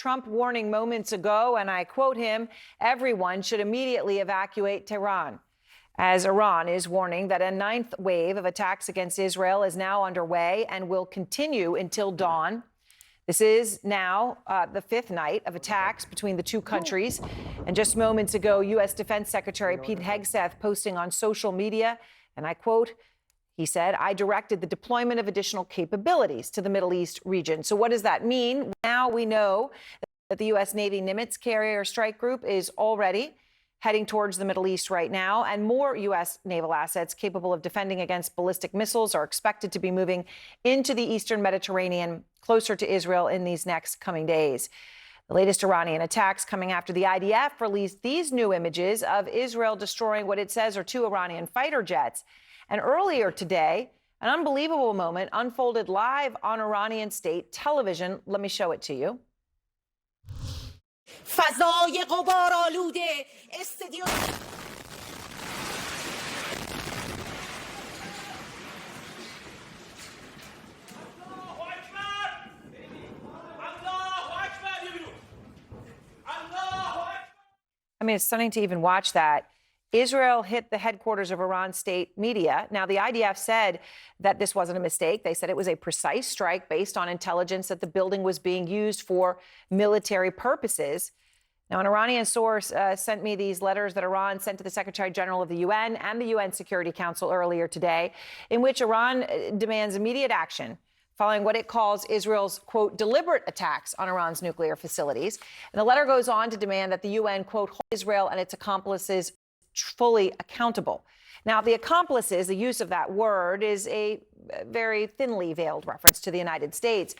Trump warning moments ago, and I quote him, everyone should immediately evacuate Tehran, as Iran is warning that a ninth wave of attacks against Israel is now underway and will continue until dawn. This is now the fifth night of attacks between the two countries. And just moments ago, U.S. Defense Secretary Pete Hegseth posting on social media, and I quote, he said, I directed the deployment of additional capabilities to the Middle East region. So what does that mean? Now we know that the U.S. Navy Nimitz carrier strike group is already heading towards the Middle East right now, and more U.S. naval assets capable of defending against ballistic missiles are expected to be moving into the eastern Mediterranean, closer to Israel in these next coming days. The latest Iranian attacks coming after the IDF released these new images of Israel destroying what it says are two Iranian fighter jets. And earlier today, an unbelievable moment unfolded live on Iranian state television. Let me show it to you. فضای غبارآلوده استادیوم I mean, it's stunning to even watch that. Israel hit the headquarters of Iran state media. Now, the IDF said that this wasn't a mistake. They said it was a precise strike based on intelligence that the building was being used for military purposes. Now, an Iranian source sent me these letters that Iran sent to the Secretary General of the UN and the UN Security Council earlier today, in which Iran demands immediate action following what it calls Israel's, quote, deliberate attacks on Iran's nuclear facilities. And the letter goes on to demand that the UN, quote, hold Israel and its accomplices fully accountable. Now, the accomplices, the use of that word is a very thinly veiled reference to the United States.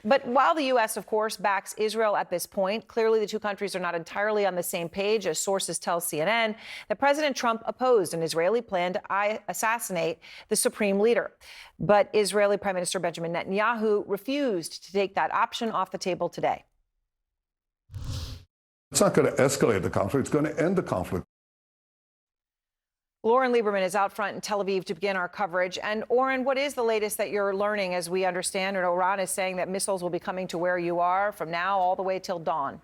But while the U.S., of course, backs Israel at this point, clearly the two countries are not entirely on the same page, as sources tell CNN, that President Trump opposed an Israeli plan to assassinate the supreme leader. But Israeli Prime Minister Benjamin Netanyahu refused to take that option off the table today. It's not going to escalate the conflict. It's going to end the conflict. Lauren Lieberman is out front in Tel Aviv to begin our coverage. And Oren, what is the latest that you're learning? As we understand, Iran is saying that missiles will be coming to where you are from now all the way till dawn.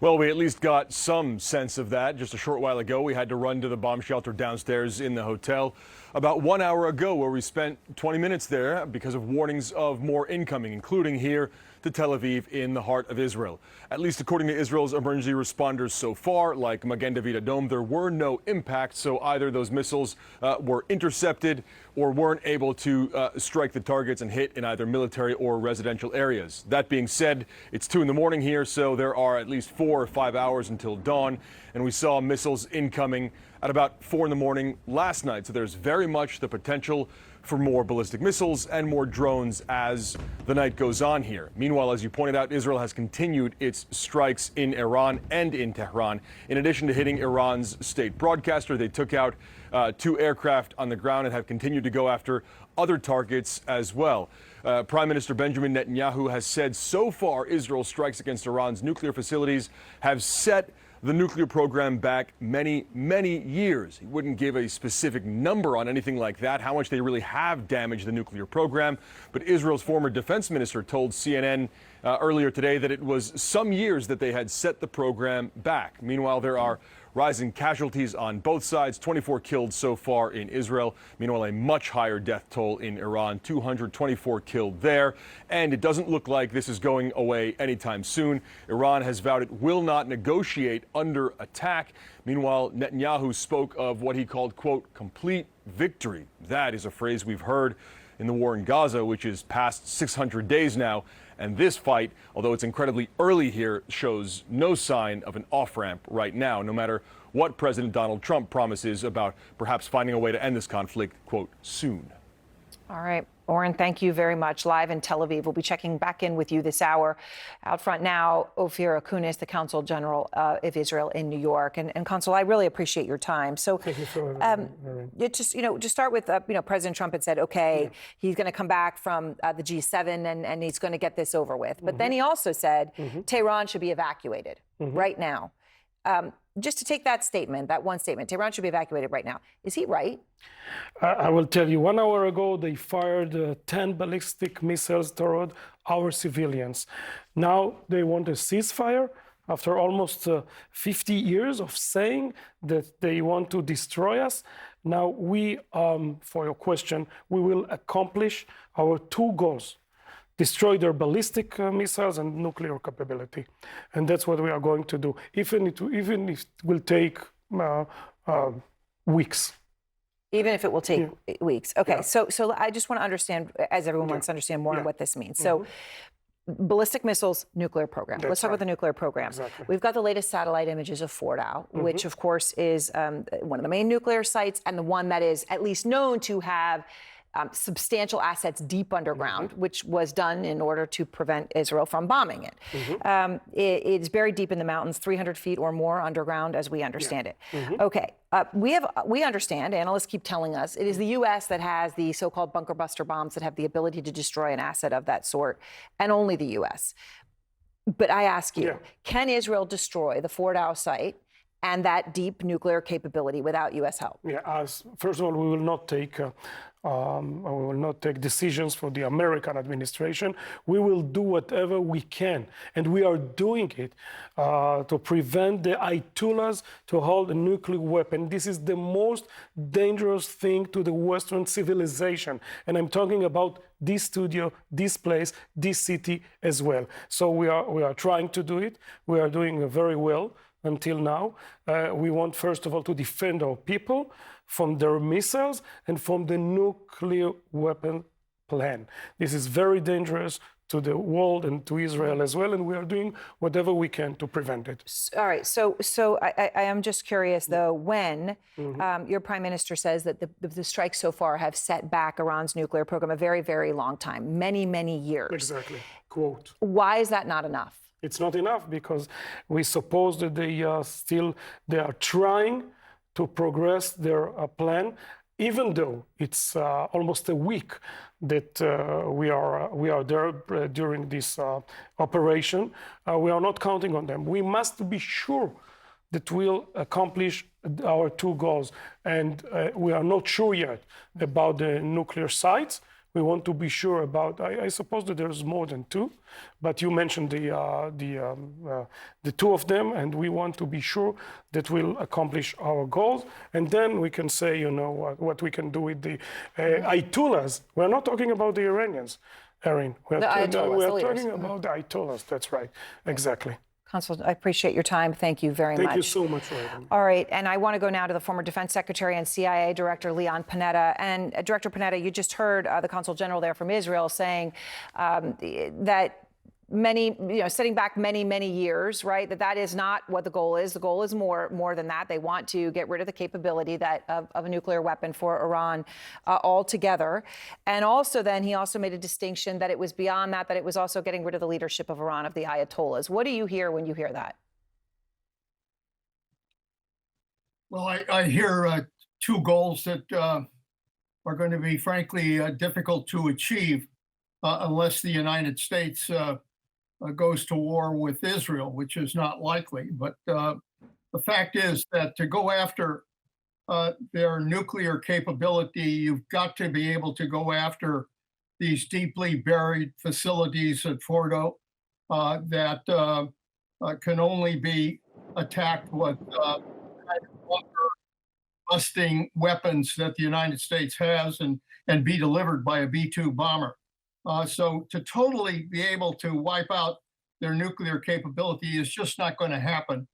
Well, we at least got some sense of that. Just a short while ago, we had to run to the bomb shelter downstairs in the hotel about 1 hour ago, where we spent 20 minutes there because of warnings of more incoming, including here to Tel Aviv in the heart of Israel. At least according to Israel's emergency responders so far, like Magen David Adom, there were no impacts, so either those missiles were intercepted or weren't able to strike the targets and hit in either military or residential areas. That being said, it's 2 in the morning here, so there are at least 4 or 5 hours until dawn, and we saw missiles incoming at about 4 in the morning last night, so there's very much the potential for more ballistic missiles and more drones as the night goes on here. Meanwhile, as you pointed out, Israel has continued its strikes in Iran and in Tehran. In addition to hitting Iran's state broadcaster, they took out 2 aircraft on the ground and have continued to go after other targets as well. Prime Minister Benjamin Netanyahu has said so far Israel's strikes against Iran's nuclear facilities have set the nuclear program back many, many years. He wouldn't give a specific number on anything like that, how much they really have damaged the nuclear program. But Israel's former defense minister told CNN earlier today that it was some years that they had set the program back. Meanwhile, there are rising casualties on both sides, 24 killed so far in Israel. Meanwhile, a much higher death toll in Iran, 224 killed there. And it doesn't look like this is going away anytime soon. Iran has vowed it will not negotiate under attack. Meanwhile, Netanyahu spoke of what he called, quote, complete victory. That is a phrase we've heard in the war in Gaza, which is past 600 days now. And this fight, although it's incredibly early here, shows no sign of an off-ramp right now, no matter what President Donald Trump promises about perhaps finding a way to end this conflict, quote, soon. All right. Oren, thank you very much. Live in Tel Aviv. We'll be checking back in with you this hour. Out front now, Ophir Akunis, the Consul General of Israel in New York. And Consul, I really appreciate your time. So, thank you so just start with, President Trump had said, okay, he's going to come back from the G7 and he's going to get this over with. But then he also said Tehran should be evacuated right now. Just to take that statement, that one statement, Tehran should be evacuated right now. Is he right? I will tell you, 1 hour ago, they fired 10 ballistic missiles toward our civilians. Now they want a ceasefire after almost 50 years of saying that they want to destroy us. Now we, for your question, we will accomplish our two goals: destroy their ballistic missiles and nuclear capability. And that's what we are going to do, even if it will take weeks. Even if it will take weeks. Okay, Yeah. so I just want to understand, as everyone wants to understand more on what this means. So ballistic missiles, nuclear program. Let's talk about the nuclear program. Exactly. We've got the latest satellite images of Fordow, which of course is one of the main nuclear sites and the one that is at least known to have substantial assets deep underground, which was done in order to prevent Israel from bombing it. It's buried deep in the mountains, 300 feet or more underground, as we understand it. Okay, we understand, analysts keep telling us, it is the U.S. that has the so-called bunker buster bombs that have the ability to destroy an asset of that sort, and only the U.S. But I ask you, can Israel destroy the Fordow site and that deep nuclear capability without U.S. help? Yeah, first of all, we will not take decisions for the American administration. We will do whatever we can, and we are doing it to prevent the Ayatollahs to hold a nuclear weapon. This is the most dangerous thing to the Western civilization, and I'm talking about this studio, this place, this city as well. So we are trying to do it. We are doing very well until now. We want, first of all, to defend our people from their missiles and from the nuclear weapon plan. This is very dangerous to the world and to Israel as well, and we are doing whatever we can to prevent it. All right, so I am just curious, though, when your prime minister says that the strikes so far have set back Iran's nuclear program a very, very long time, many, many years. Exactly, quote. Why is that not enough? It's not enough because we suppose that they are trying to progress their plan, even though it's almost a week that we are there during this operation. We are not counting on them. We must be sure that we'll accomplish our two goals, and we are not sure yet about the nuclear sites. We want to be sure about. I suppose that there's more than two, but you mentioned the two of them, and we want to be sure that we'll accomplish our goals, and then we can say, you know, what we can do with the Ayatollahs. We're not talking about the Iranians, Erin. We're talking about the Ayatollahs. That's right, exactly. Consul, I appreciate your time. Thank you very much. Thank you so much, Robin. All right, and I want to go now to the former Defense Secretary and CIA Director Leon Panetta. And Director Panetta, you just heard the Consul General there from Israel saying that setting back many years, right? That is not what the goal is. The goal is more than that. They want to get rid of the capability of a nuclear weapon for Iran altogether. And also then he also made a distinction that it was beyond that it was also getting rid of the leadership of Iran, of the Ayatollahs. What do you hear when you hear that? Well, I hear two goals that are going to be, frankly, difficult to achieve unless the United States goes to war with Israel, which is not likely. But the fact is that to go after their nuclear capability, you've got to be able to go after these deeply buried facilities at Fordow that can only be attacked with busting weapons that the United States has and be delivered by a B-2 bomber. So to totally be able to wipe out their nuclear capability is just not going to happen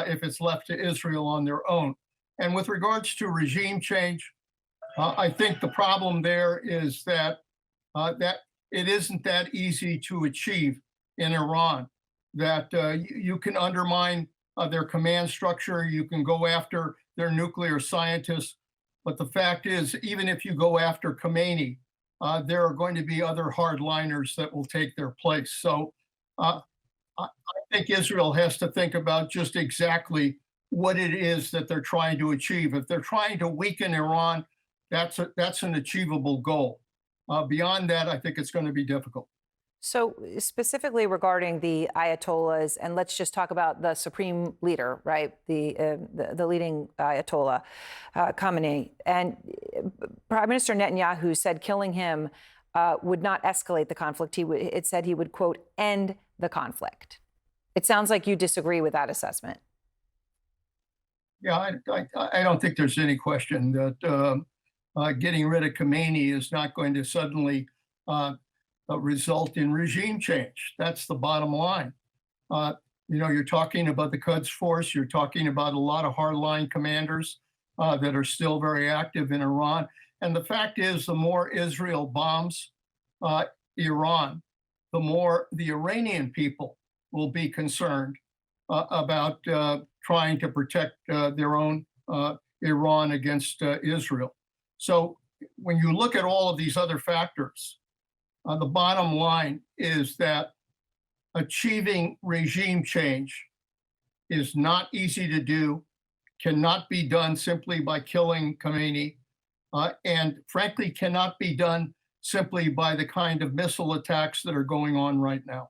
if it's left to Israel on their own. And with regards to regime change, I think the problem there is that it isn't that easy to achieve in Iran, that you can undermine their command structure, you can go after their nuclear scientists, but the fact is, even if you go after Khomeini, there are going to be other hardliners that will take their place. So I think Israel has to think about just exactly what it is that they're trying to achieve. If they're trying to weaken Iran, that's an achievable goal. Beyond that, I think it's going to be difficult. So specifically regarding the Ayatollahs, and let's just talk about the supreme leader, right? The leading Ayatollah, Khamenei. And Prime Minister Netanyahu said killing him would not escalate the conflict. It said he would, quote, end the conflict. It sounds like you disagree with that assessment. Yeah, I don't think there's any question that getting rid of Khamenei is not going to suddenly result in regime change. That's the bottom line. You're talking about the Quds Force. You're talking about a lot of hardline commanders that are still very active in Iran. And the fact is, the more Israel bombs Iran, the more the Iranian people will be concerned about trying to protect their own Iran against Israel. So when you look at all of these other factors, the bottom line is that achieving regime change is not easy to do, cannot be done simply by killing Khamenei, and frankly cannot be done simply by the kind of missile attacks that are going on right now.